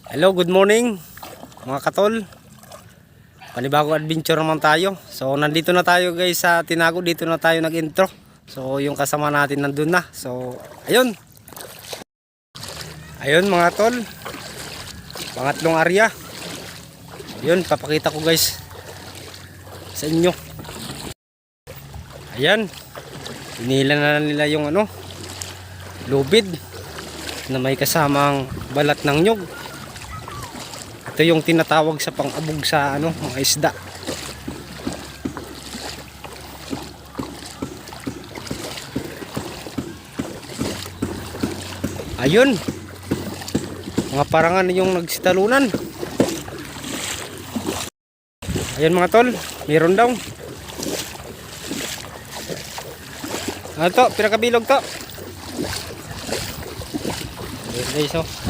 Hello, good morning mga katol. Panibagong adventure naman tayo. So nandito na tayo guys sa Tinago. Dito na tayo nag-intro. So yung kasama natin nandun na. So ayun. Ayun mga tol. Pangatlong area. Ayun, papakita ko guys sa inyo. Ayan. Inila na nila yung lubid na may kasamang balat ng nyug. Ito yung tinatawag sa pang-abog sa mga isda. Ayun. Mga parangan yung nagsitalunan. Ayun mga tol, meron daw. Ano to? Pinakabilog to. Ayun guys, oh.